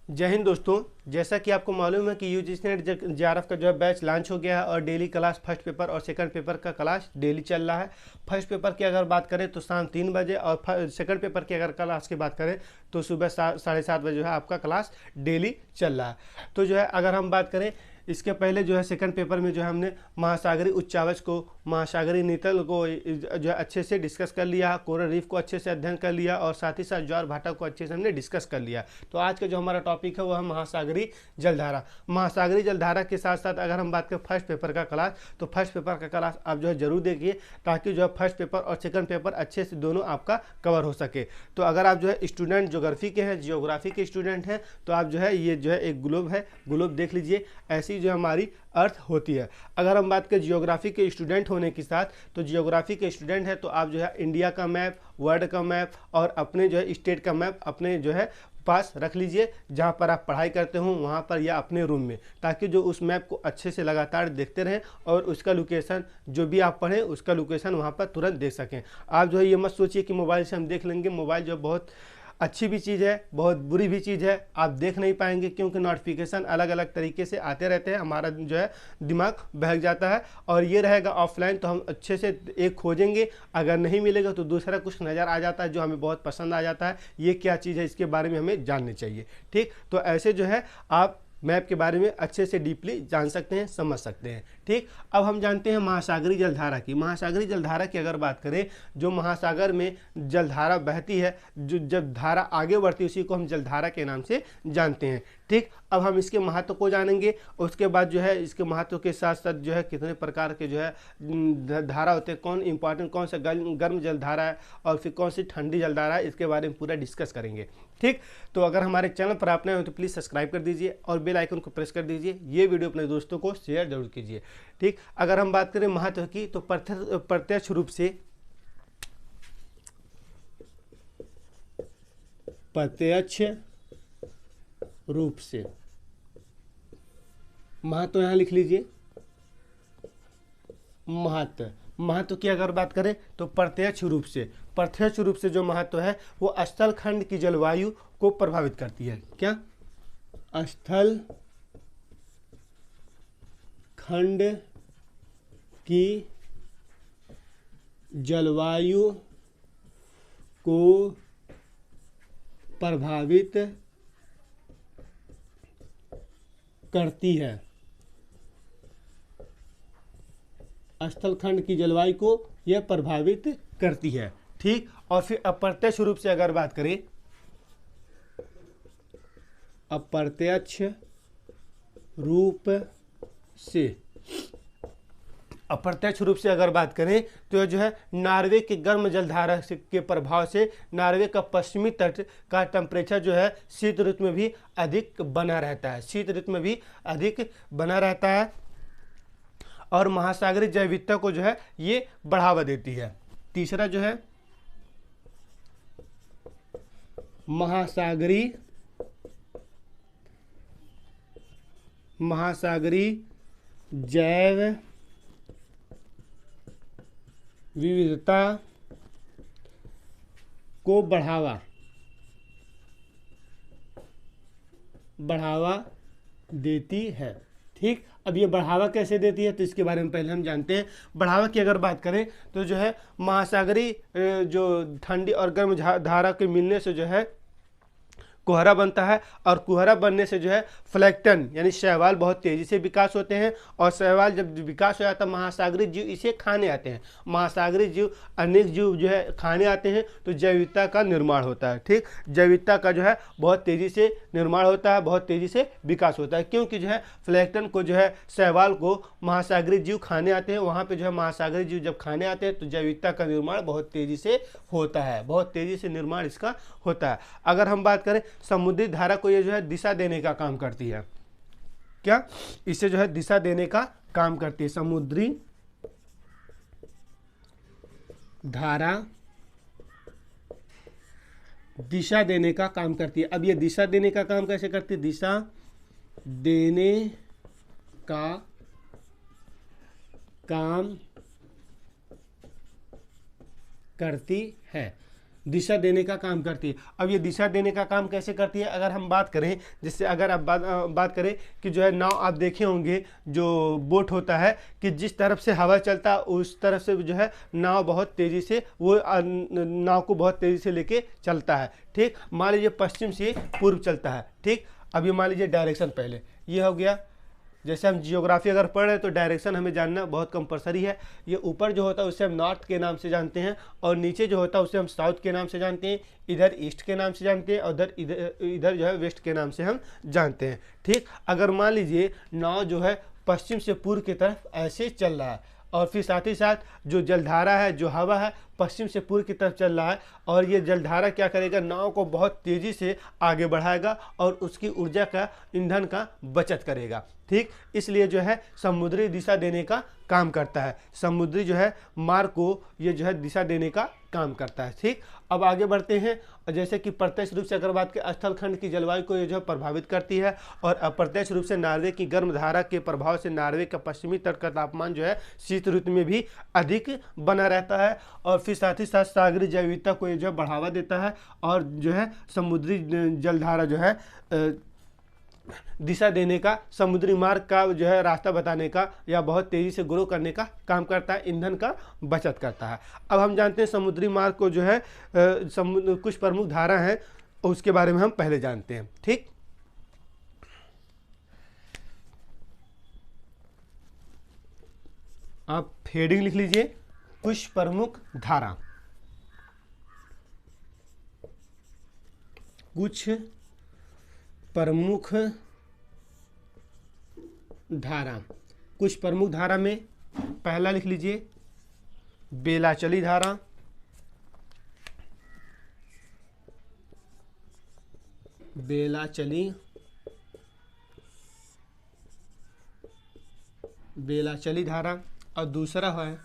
जय हिंद दोस्तों। जैसा कि आपको मालूम है कि यूजीसी नेट जेआरएफ का जो है बैच लॉन्च हो गया है और डेली क्लास फर्स्ट पेपर और सेकंड पेपर का क्लास डेली चल रहा है। फर्स्ट पेपर की अगर बात करें तो शाम 3 बजे और सेकंड पेपर की अगर क्लास की बात करें तो सुबह 7:30 बजे जो है आपका क्लास डेली चल रहा है। तो जो है अगर हम बात करें इसके पहले जो है सेकंड पेपर में जो है हमने महासागरीय उच्चावच को, महासागरीय नीतल को जो है अच्छे से डिस्कस कर लिया, कोरल रीफ को अच्छे से अध्ययन कर लिया और साथ ही साथ ज्वार भाटा को अच्छे से हमने डिस्कस कर लिया। तो आज का जो हमारा टॉपिक है वो है महासागरीय जलधारा। महासागरीय जलधारा के साथ साथ अगर हम बात करें फर्स्ट पेपर का क्लास, तो फर्स्ट पेपर का क्लास आप जो है जरूर देखिए ताकि जो है फर्स्ट पेपर और सेकंड पेपर अच्छे से दोनों आपका कवर हो सके। तो अगर आप जो है स्टूडेंट ज्योग्राफी के हैं, जियोग्राफी के स्टूडेंट हैं, तो आप जो है ये जो है एक ग्लोब है, ग्लोब देख लीजिए। ऐसी जो हमारी अर्थ होती है। अगर हम बात करें जियोग्राफी के स्टूडेंट होने के साथ, तो जियोग्राफी के स्टूडेंट है तो आप जो है इंडिया का मैप, वर्ल्ड का मैप और अपने जो है स्टेट का मैप अपने जो है पास रख लीजिए जहाँ पर आप पढ़ाई करते हो वहाँ पर या अपने रूम में, ताकि जो उस मैप को अच्छे से लगातार देखते रहें और उसका लोकेशन जो भी आप पढ़ें उसका लोकेशन वहाँ पर तुरंत देख सकें। आप जो है ये मत सोचिए कि मोबाइल से हम देख लेंगे। मोबाइल जो बहुत अच्छी भी चीज़ है, बहुत बुरी भी चीज़ है। आप देख नहीं पाएंगे क्योंकि नोटिफिकेशन अलग अलग तरीके से आते रहते हैं, हमारा जो है दिमाग बहक जाता है। और ये रहेगा ऑफलाइन तो हम अच्छे से एक खोजेंगे, अगर नहीं मिलेगा तो दूसरा कुछ नज़र आ जाता है जो हमें बहुत पसंद आ जाता है। ये क्या चीज़ है इसके बारे में हमें जाननी चाहिए। ठीक, तो ऐसे जो है आप मैप के बारे में अच्छे से डीपली जान सकते हैं, समझ सकते हैं। ठीक, अब हम जानते हैं महासागरीय जलधारा की। महासागरीय जलधारा की अगर बात करें, जो महासागर में जलधारा बहती है, जो जब धारा आगे बढ़ती है उसी को हम जलधारा के नाम से जानते हैं। ठीक, अब हम इसके महत्व को जानेंगे। उसके बाद जो है इसके महत्व के साथ साथ जो है कितने प्रकार के जो है धारा होते हैं, कौन इंपॉर्टेंट, कौन सा गर्म जलधारा है और फिर कौन सी ठंडी जलधारा है, इसके बारे में पूरा डिस्कस करेंगे। ठीक, तो अगर हमारे चैनल पर आप नए हो तो प्लीज़ सब्सक्राइब कर दीजिए और बेल आइकन को प्रेस कर दीजिए। ये वीडियो अपने दोस्तों को शेयर जरूर कीजिए। ठीक, अगर हम बात करें महत्व की तो प्रत्यक्ष रूप से महत्व यहाँ लिख लीजिए। महत्व की अगर बात करें तो प्रत्यक्ष रूप से जो महत्व है वो स्थल खंड की जलवायु को प्रभावित करती है। क्या? स्थल खंड की जलवायु को प्रभावित करती है। स्थल खंड की जलवायु को यह प्रभावित करती है। ठीक, और फिर अप्रत्यक्ष रूप से अगर बात करें, अप्रत्यक्ष रूप से अगर बात करें तो जो है नॉर्वे के गर्म जलधारा के प्रभाव से नॉर्वे का पश्चिमी तट का टेम्परेचर जो है शीत ऋतु में भी अधिक बना रहता है। और महासागरीय जैव विविधता को जो है ये बढ़ावा देती है। तीसरा जो है महासागरीय जैव विविधता को बढ़ावा देती है। ठीक, अब ये बढ़ावा कैसे देती है तो इसके बारे में पहले हम जानते हैं। बढ़ावा की अगर बात करें तो जो है महासागरीय जो ठंडी और गर्म धारा के मिलने से जो है कुहरा बनता है और कुहरा बनने से जो है फ्लैक्टन यानी शैवाल बहुत तेजी से विकास होते हैं। और शैवाल जब विकास हो जाता है महासागरीय जीव इसे खाने आते हैं। महासागरीय जीव अनेक जीव जो है खाने आते हैं तो जैव विविधता का निर्माण होता है। ठीक, जैव विविधता का जो है बहुत तेजी से निर्माण होता है, बहुत तेजी से विकास होता है, क्योंकि जो है फ्लैक्टन को जो है शैवाल को महासागरीय जीव खाने आते हैं। वहाँ पर जो है महासागरीय जीव जब खाने आते हैं तो जैव विविधता का निर्माण बहुत तेजी से होता है, बहुत तेजी से निर्माण इसका होता है। अगर हम बात करें समुद्री धारा को ये जो है दिशा देने का काम करती है। क्या? इसे जो है दिशा देने का काम करती है। समुद्री धारा दिशा देने का काम करती है। अब ये दिशा देने का काम कैसे करती है? दिशा देने का काम करती है। दिशा देने का काम करती है। अब ये दिशा देने का काम कैसे करती है, अगर हम बात करें, जिससे अगर आप बात करें कि जो है नाव आप देखे होंगे जो बोट होता है कि जिस तरफ से हवा चलता है उस तरफ से जो है नाव बहुत तेज़ी से वो नाव को बहुत तेज़ी से लेके चलता है। ठीक, मान लीजिए पश्चिम से पूर्व चलता है। ठीक, अब ये मान लीजिए डायरेक्शन पहले ये हो गया। जैसे हम जियोग्राफी अगर पढ़ रहे हैं तो डायरेक्शन हमें जानना बहुत कंपलसरी है। ये ऊपर जो होता है उसे हम नॉर्थ के नाम से जानते हैं और नीचे जो होता है उसे हम साउथ के नाम से जानते हैं, इधर ईस्ट के नाम से जानते हैं और इधर जो है वेस्ट के नाम से हम जानते हैं। ठीक, अगर मान लीजिए नाव जो है पश्चिम से पूर्व की तरफ ऐसे चल रहा है और फिर साथ ही साथ जो जलधारा है, जो हवा है, पश्चिम से पूर्व की तरफ चल रहा है और ये जलधारा क्या करेगा, नाव को बहुत तेज़ी से आगे बढ़ाएगा और उसकी ऊर्जा का, ईंधन का बचत करेगा। ठीक, इसलिए जो है समुद्री दिशा देने का काम करता है। समुद्री जो है मार्ग को ये जो है दिशा देने का काम करता है। ठीक, अब आगे बढ़ते हैं। जैसे कि प्रत्यक्ष रूप से अगर बात करें, स्थल खंड की जलवायु को ये जो है प्रभावित करती है और अप्रत्यक्ष रूप से नार्वे की गर्म धारा के प्रभाव से नार्वे का पश्चिमी तट का तापमान जो है शीत ऋतु में भी अधिक बना रहता है और फिर साथ ही साथ सागरीय जैव विविधता को ये जो है बढ़ावा देता है और जो है समुद्री जलधारा जो है दिशा देने का, समुद्री मार्ग का जो है रास्ता बताने का या बहुत तेज़ी से ग्रो करने का काम करता है, ईंधन का बचत करता है। अब हम जानते हैं समुद्री मार्ग को जो है कुछ प्रमुख धारा हैं उसके बारे में हम पहले जानते हैं। ठीक, आप हेडिंग लिख लीजिए, कुछ प्रमुख धारा। कुछ प्रमुख धारा। कुछ प्रमुख धारा में पहला लिख लीजिए बेलाचली धारा, बेलाचली धारा और दूसरा है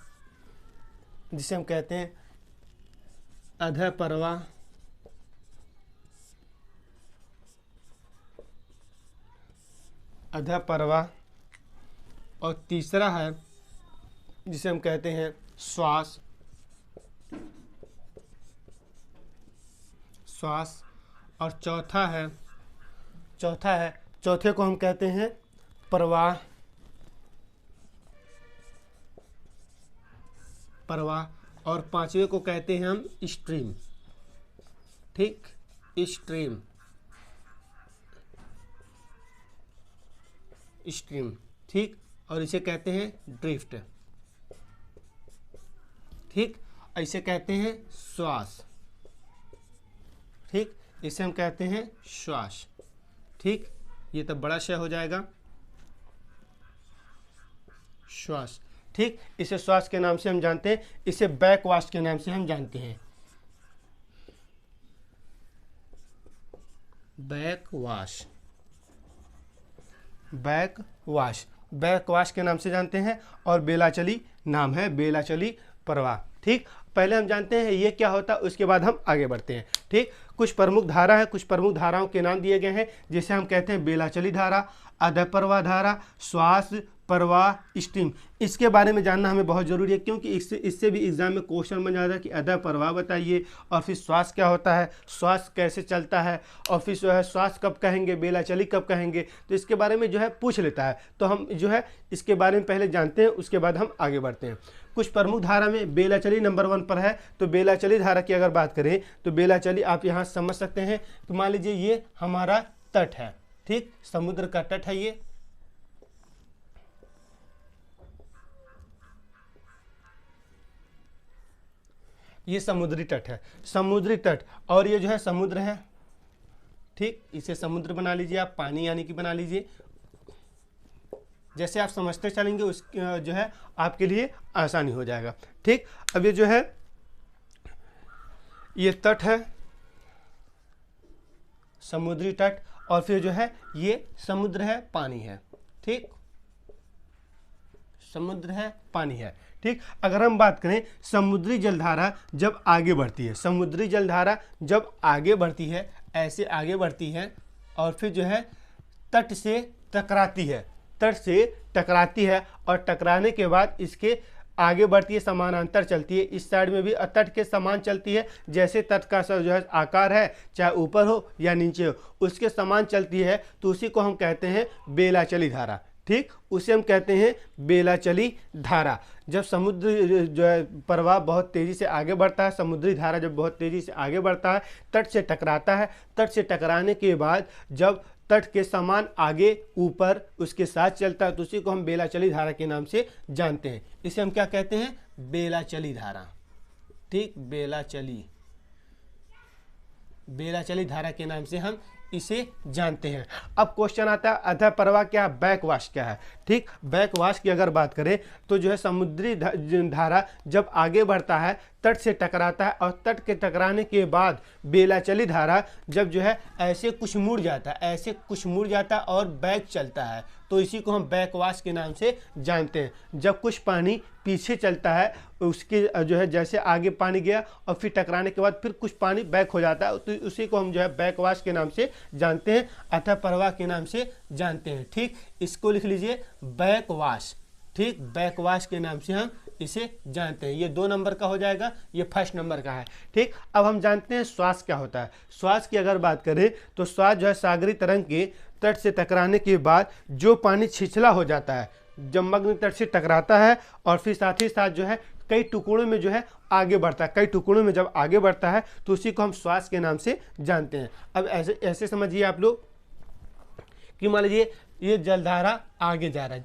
जिसे हम कहते हैं अधप्रवाह, और तीसरा है जिसे हम कहते हैं श्वास, और चौथे को हम कहते हैं प्रवाह, और पांचवे को कहते हैं हम स्ट्रीम। ठीक, स्ट्रीम, ठीक, और इसे कहते हैं ड्रिफ्ट। ठीक, इसे कहते हैं श्वास। ठीक, इसे हम कहते हैं श्वास। ठीक, ये तो बड़ा शय हो जाएगा श्वास। ठीक, इसे श्वास के नाम से हम जानते हैं, इसे बैकवाश के नाम से हम जानते हैं, बैकवाश के नाम से जानते हैं और बेलाचली नाम है, बेलाचली प्रवाह। ठीक, पहले हम जानते हैं ये क्या होता है, उसके बाद हम आगे बढ़ते हैं। ठीक, कुछ प्रमुख धारा है, कुछ प्रमुख धाराओं के नाम दिए गए हैं जिसे हम कहते हैं बेलाचली धारा, अधप्रवाह धारा, श्वास, प्रवाह, स्ट्रीम। इसके बारे में जानना हमें बहुत ज़रूरी है क्योंकि इससे भी एग्जाम में क्वेश्चन बन जाता है कि अधप्रवाह बताइए और फिर श्वास क्या होता है, श्वास कैसे चलता है और फिर जो है श्वास कब कहेंगे, बेलाचली कब कहेंगे, तो इसके बारे में जो है पूछ लेता है। तो हम जो है इसके बारे में पहले जानते हैं, उसके बाद हम आगे बढ़ते हैं। कुछ प्रमुख धारा में बेलाचली नंबर 1 पर है। तो बेलाचली धारा की अगर बात करें तो बेलाचली आप यहाँ समझ सकते हैं कि मान लीजिए ये हमारा तट है। ठीक, समुद्र का तट है, ये समुद्री तट है, समुद्री तट, और ये जो है समुद्र है। ठीक, इसे समुद्र बना लीजिए आप, पानी यानी कि बना लीजिए, जैसे आप समझते चलेंगे उस जो है आपके लिए आसानी हो जाएगा। ठीक, अब ये जो है ये तट है, समुद्री तट, और फिर जो है ये समुद्र है, पानी है। ठीक, समुद्र है, पानी है। ठीक, अगर हम बात करें समुद्री जलधारा जब आगे बढ़ती है, समुद्री जलधारा जब आगे बढ़ती है, ऐसे आगे बढ़ती है और फिर जो है तट से टकराती है, और टकराने के बाद इसके आगे बढ़ती है, समानांतर चलती है, इस साइड में भी तट के समान चलती है, जैसे तट का जो है आकार है, चाहे ऊपर हो या नीचे हो, उसके समान चलती है, तो उसी को हम कहते हैं बेला चली धारा। ठीक, उसे हम कहते हैं बेला चली धारा। जब समुद्र जो है प्रवाह बहुत तेज़ी से आगे बढ़ता है, समुद्री धारा जब बहुत तेज़ी से आगे बढ़ता है, तट से टकराता है, तट से टकराने के बाद जब तट के समान आगे ऊपर उसके साथ चलता है, तो उसी को हम बेला चली धारा के नाम से जानते हैं। इसे हम क्या कहते हैं? बेला चली धारा। ठीक, बेला चली धारा के नाम से हम इसे जानते हैं। अब क्वेश्चन आता है अधः प्रवाह क्या है, बैकवाश क्या है। ठीक, बैकवाश की अगर बात करें तो जो है समुद्री धारा जब आगे बढ़ता है, तट से टकराता है, और तट के टकराने के बाद बेला चली धारा जब जो है ऐसे कुछ मुड़ जाता है, और बैक चलता है, तो इसी को हम बैकवाश के नाम से जानते हैं। जब कुछ पानी पीछे चलता है, उसके जो है जैसे आगे पानी गया और फिर टकराने के बाद फिर कुछ पानी बैक हो जाता है, तो उसी को हम जो है बैकवाश के नाम से जानते हैं, अतः प्रवाह के नाम से जानते हैं। ठीक, इसको लिख लीजिए बैकवाश। ठीक, बैकवाश के नाम से हम इसे जानते हैं। ये 2 नंबर का हो जाएगा, ये 1st नंबर का है। ठीक, अब हम जानते हैं श्वास क्या होता है। श्वास की अगर बात करें तो श्वास जो है सागरी तरंग के तट से टकराने के बाद जो पानी छिछला हो जाता है, जब मग्न तट से टकराता है और फिर साथ ही साथ जो है कई टुकड़ों में जो है आगे बढ़ता है, कई टुकड़ों में जब आगे बढ़ता है तो उसी को हम श्वास के नाम से जानते हैं। अब ऐसे समझिए आप लोग कि मान लीजिए ये जलधारा आगे जा रहा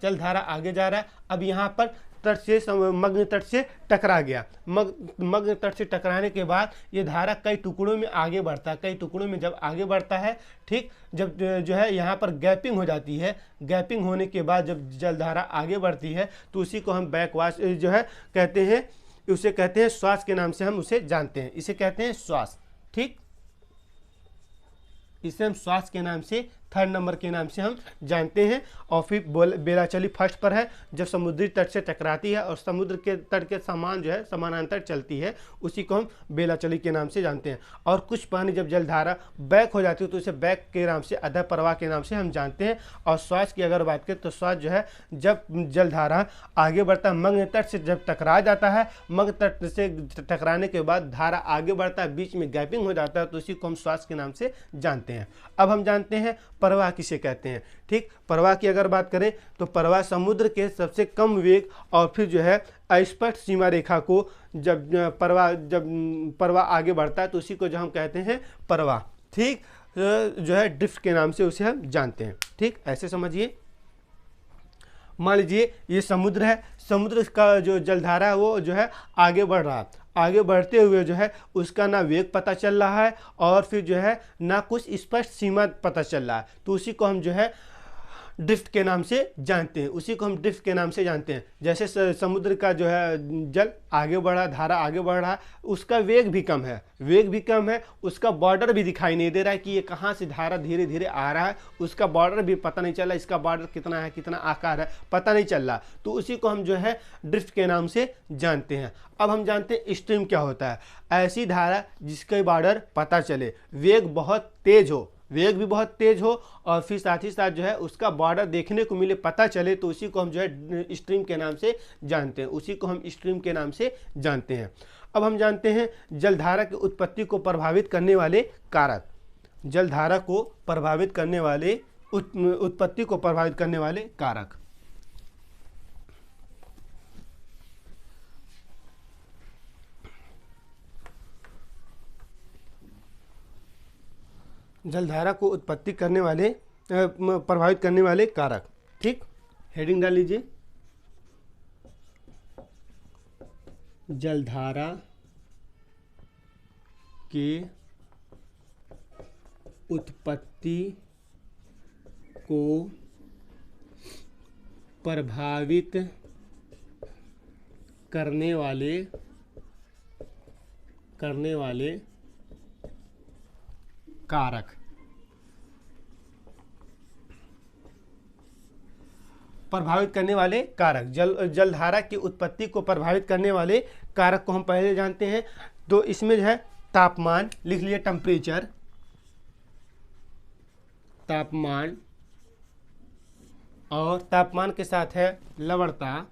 है, अब यहाँ पर तट से मग्न तट से टकरा गया, मग्न तट से टकराने के बाद ये धारा कई टुकड़ों में आगे बढ़ता है, कई टुकड़ों में जब आगे बढ़ता है, ठीक, जब जो है यहाँ पर गैपिंग हो जाती है, गैपिंग होने के बाद जब जलधारा आगे बढ़ती है तो उसी को हम बैकवाश जो है कहते हैं, उसे कहते हैं श्वास के नाम से हम उसे जानते हैं, इसे कहते हैं श्वास। ठीक, इसे हम श्वास के नाम से 3rd नंबर के नाम से हम जानते हैं। और फिर बेला चली 1st पर है, जब समुद्री तट से टकराती है और समुद्र के तट के समान जो है समानांतर चलती है, उसी को हम बेला चली के नाम से जानते हैं। और कुछ पानी जब जलधारा बैक हो जाती है तो उसे बैक के नाम से, अधः प्रवाह के नाम से हम जानते हैं। और श्वास की अगर बात करें तो श्वास जो है जब जलधारा आगे बढ़ता है, मग्न तट से जब टकरा जाता है, मग्न तट से टकराने के बाद धारा आगे बढ़ता है, बीच में गैपिंग हो जाता है, तो उसी को हम श्वास के नाम से जानते हैं। अब हम जानते हैं प्रवाह किसे कहते हैं। ठीक, प्रवाह की अगर बात करें तो प्रवाह समुद्र के सबसे कम वेग और फिर जो है अस्पष्ट सीमा रेखा को जब प्रवाह आगे बढ़ता है तो उसी को जो हम कहते हैं प्रवाह। ठीक, जो है ड्रिफ्ट के नाम से उसे हम जानते हैं। ठीक, ऐसे समझिए, मान लीजिए ये समुद्र है, समुद्र का जो जलधारा है वो जो है आगे बढ़ रहा है, आगे बढ़ते हुए जो है उसका ना वेग पता चल रहा है और फिर जो है ना कुछ स्पष्ट सीमा पता चल रहा है, तो उसी को हम जो है ड्रिफ्ट के नाम से जानते हैं। जैसे समुद्र का जो है जल आगे बढ़ा, धारा आगे बढ़ रहा है, उसका वेग भी कम है, उसका बॉर्डर भी दिखाई नहीं दे रहा है कि ये कहाँ से धारा धीरे धीरे आ रहा है, उसका बॉर्डर भी पता नहीं चल रहा, इसका बॉर्डर कितना है, कितना आकार है, पता नहीं चल रहा, तो उसी को हम जो है ड्रिफ्ट के नाम से जानते हैं। अब हम जानते हैं स्ट्रीम क्या होता है। ऐसी धारा जिसके बॉर्डर पता चले, वेग भी बहुत तेज हो और फिर साथ ही साथ जो है उसका बॉर्डर देखने को मिले, पता चले, तो उसी को हम जो है स्ट्रीम के नाम से जानते हैं। अब हम जानते हैं जलधारा की उत्पत्ति को प्रभावित करने वाले कारक। उत्पत्ति को प्रभावित करने वाले कारक। जलधारा को उत्पत्ति करने वाले प्रभावित करने वाले कारक। ठीक, हेडिंग डाल लीजिए, जलधारा के उत्पत्ति को प्रभावित करने वाले कारक। प्रभावित करने वाले कारक, जलधारा की उत्पत्ति को प्रभावित करने वाले कारक को हम पहले जानते हैं। तो इसमें जो है तापमान लिख लिए, टेम्परेचर, तापमान, और तापमान के साथ है लवणता,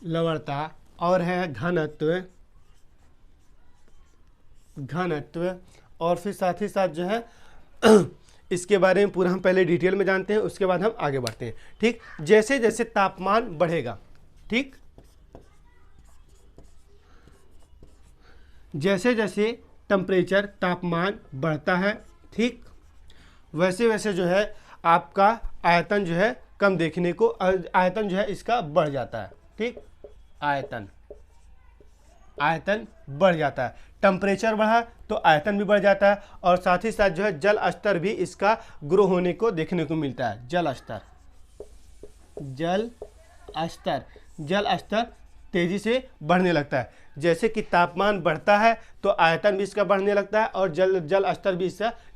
लवणता और है घनत्व और फिर साथ ही साथ जो है इसके बारे में पूरा हम पहले डिटेल में जानते हैं, उसके बाद हम आगे बढ़ते हैं। ठीक, जैसे जैसे तापमान बढ़ेगा, ठीक, जैसे जैसे टेम्परेचर तापमान बढ़ता है, ठीक, वैसे वैसे जो है आपका आयतन जो है कम देखने को, आयतन जो है इसका बढ़ जाता है। ठीक, आयतन बढ़ जाता है। टेम्परेचर बढ़ा तो आयतन भी बढ़ जाता है और साथ ही साथ जो है जल स्तर भी इसका ग्रो होने को देखने को मिलता है। जल स्तर तेजी से बढ़ने लगता है। जैसे कि तापमान बढ़ता है तो आयतन भी इसका बढ़ने लगता है और जल स्तर भी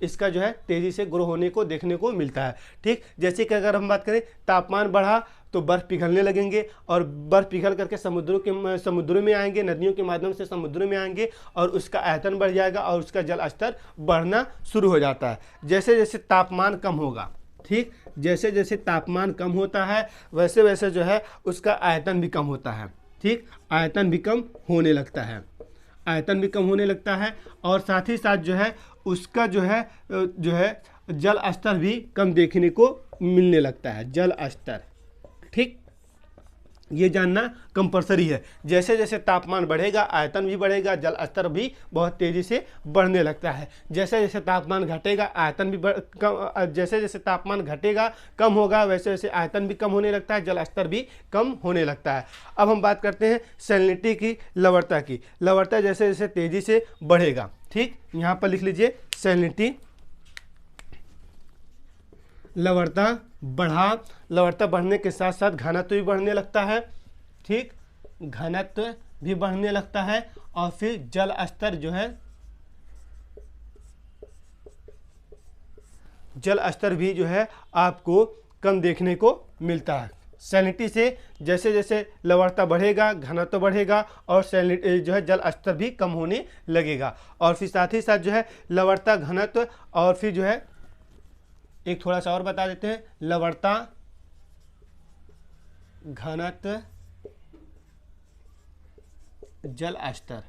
इसका जो है तेजी से ग्रो होने को देखने को मिलता है। ठीक, जैसे कि अगर हम बात करें तापमान बढ़ा तो बर्फ़ पिघलने लगेंगे और बर्फ़ पिघल करके समुद्रों में आएंगे, नदियों के माध्यम से समुद्रों में आएंगे और उसका आयतन बढ़ जाएगा और उसका जल स्तर बढ़ना शुरू हो जाता है। जैसे जैसे तापमान कम होगा, ठीक, जैसे जैसे तापमान कम होता है वैसे वैसे जो है उसका आयतन भी कम होता है। ठीक, आयतन भी कम होने लगता है और साथ ही साथ जो है उसका जो है जल स्तर भी कम देखने को मिलने लगता है। जल स्तर, ठीक, ये जानना कंपलसरी है। जैसे जैसे तापमान बढ़ेगा आयतन भी बढ़ेगा, जल स्तर भी बहुत तेज़ी से बढ़ने लगता है। जैसे जैसे तापमान घटेगा आयतन भी जैसे जैसे तापमान घटेगा कम होगा वैसे वैसे आयतन भी कम होने लगता है, जल स्तर भी कम होने लगता है। अब हम बात करते हैं सैलिनिटी की, लवणता की। लवणता जैसे जैसे तेज़ी से बढ़ेगा, ठीक, यहाँ पर लिख लीजिए सैलिनिटी, लवणता बढ़ने के साथ साथ घनत्व भी बढ़ने लगता है। ठीक, घनत्व भी बढ़ने लगता है और फिर जल स्तर भी जो है आपको कम देखने को मिलता है। सैलिनिटी से जैसे जैसे लवणता बढ़ेगा घनत्व बढ़ेगा और सैलिनिटी जो है जल स्तर भी कम होने लगेगा। और फिर साथ ही साथ जो है लवणता घनत्व और फिर जो है एक थोड़ा सा और बता देते हैं, लवणता घनत्व जल स्तर।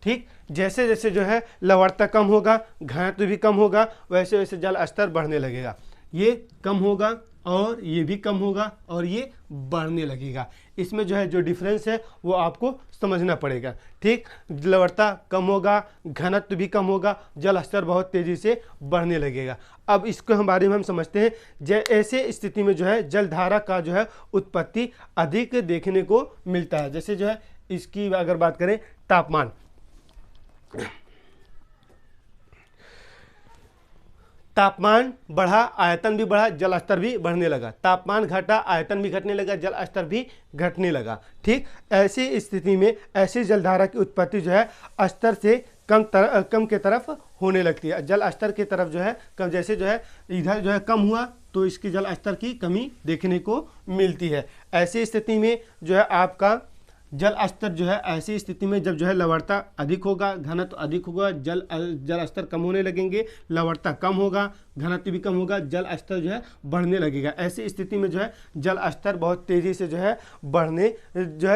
ठीक, जैसे जैसे जो है लवणता कम होगा घनत्व भी कम होगा वैसे वैसे जल स्तर बढ़ने लगेगा। ये कम होगा और ये भी कम होगा और ये बढ़ने लगेगा। इसमें जो है जो डिफरेंस है वो आपको समझना पड़ेगा। ठीक, लवणता कम होगा घनत्व भी कम होगा, जल स्तर बहुत तेज़ी से बढ़ने लगेगा। अब इसके बारे में हम समझते हैं। ऐसे स्थिति में जो है जलधारा का जो है उत्पत्ति अधिक देखने को मिलता है। जैसे जो है इसकी अगर बात करें तापमान बढ़ा आयतन भी बढ़ा जल स्तर भी बढ़ने लगा, तापमान घटा आयतन भी घटने लगा जल स्तर भी घटने लगा। ठीक, ऐसी स्थिति में ऐसी जलधारा की उत्पत्ति जो है स्तर से कम के तरफ होने लगती है। जल स्तर की तरफ जो है कम, जैसे जो है इधर जो है कम हुआ तो इसकी जल स्तर की कमी देखने को मिलती है। ऐसी स्थिति में जो है आपका जल स्तर जो है ऐसी स्थिति में जब जो है लवणता अधिक होगा घनत्व अधिक होगा, जल स्तर कम होने लगेंगे, लवणता कम होगा घनत्व भी कम होगा, जल स्तर जो है बढ़ने लगेगा। ऐसी स्थिति में जो है जल स्तर बहुत तेज़ी से जो है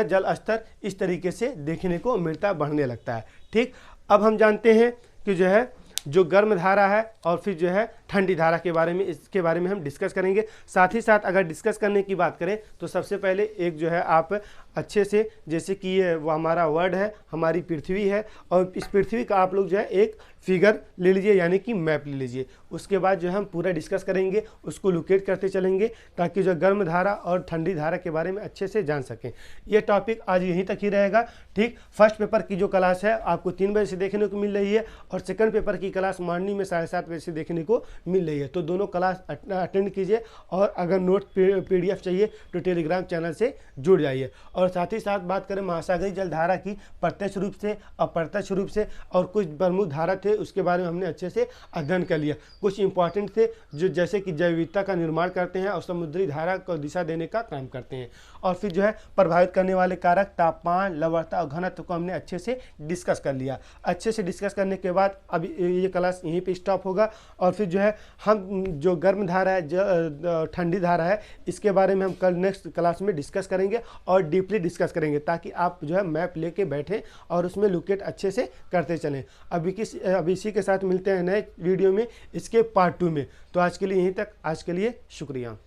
जल स्तर इस तरीके से देखने को मिलता बढ़ने लगता है। ठीक, अब हम जानते हैं कि जो है जो गर्म धारा है और फिर जो है ठंडी धारा के बारे में, इसके बारे में हम डिस्कस करेंगे। साथ ही साथ अगर डिस्कस करने की बात करें तो सबसे पहले एक जो है आप अच्छे से, जैसे कि ये वो हमारा वर्ड है, हमारी पृथ्वी है और इस पृथ्वी का आप लोग जो है एक फिगर ले लीजिए यानी कि मैप ले लीजिए। उसके बाद जो है हम पूरा डिस्कस करेंगे, उसको लोकेट करते चलेंगे ताकि जो गर्म धारा और ठंडी धारा के बारे में अच्छे से जान सकें। ये टॉपिक आज यहीं तक ही रहेगा। ठीक, फर्स्ट पेपर की जो क्लास है आपको 3 बजे से देखने को मिल रही है और सेकंड पेपर की क्लास मॉर्निंग में 7:30 बजे से देखने को मिल रही है। तो दोनों क्लास अटेंड कीजिए और अगर नोट PDF चाहिए तो टेलीग्राम चैनल से जुड़ जाइए। और साथ ही साथ बात करें महासागरीय जलधारा की प्रत्यक्ष रूप से अप्रत्यक्ष रूप से और कुछ प्रमुख धारा थे उसके बारे में हमने अच्छे से अध्ययन कर लिया। कुछ इंपॉर्टेंट थे जो जैसे कि जैव विविधता का निर्माण करते हैं और समुद्री धारा को दिशा देने का काम करते हैं। और फिर जो है प्रभावित करने वाले कारक तापमान लवणता और घनत्व को हमने अच्छे से डिस्कस कर लिया। अच्छे से डिस्कस करने के बाद अब ये क्लास यहीं पे स्टॉप होगा और फिर जो है है, हम जो गर्म धारा है, जो ठंडी धारा है, इसके बारे में हम कल नेक्स्ट क्लास में डिस्कस करेंगे और डीपली डिस्कस करेंगे, ताकि आप जो है मैप लेके बैठें और उसमें लोकेट अच्छे से करते चलें। अभी इसी के साथ मिलते हैं नए वीडियो में, इसके पार्ट 2 में। तो आज के लिए यहीं तक, आज के लिए शुक्रिया।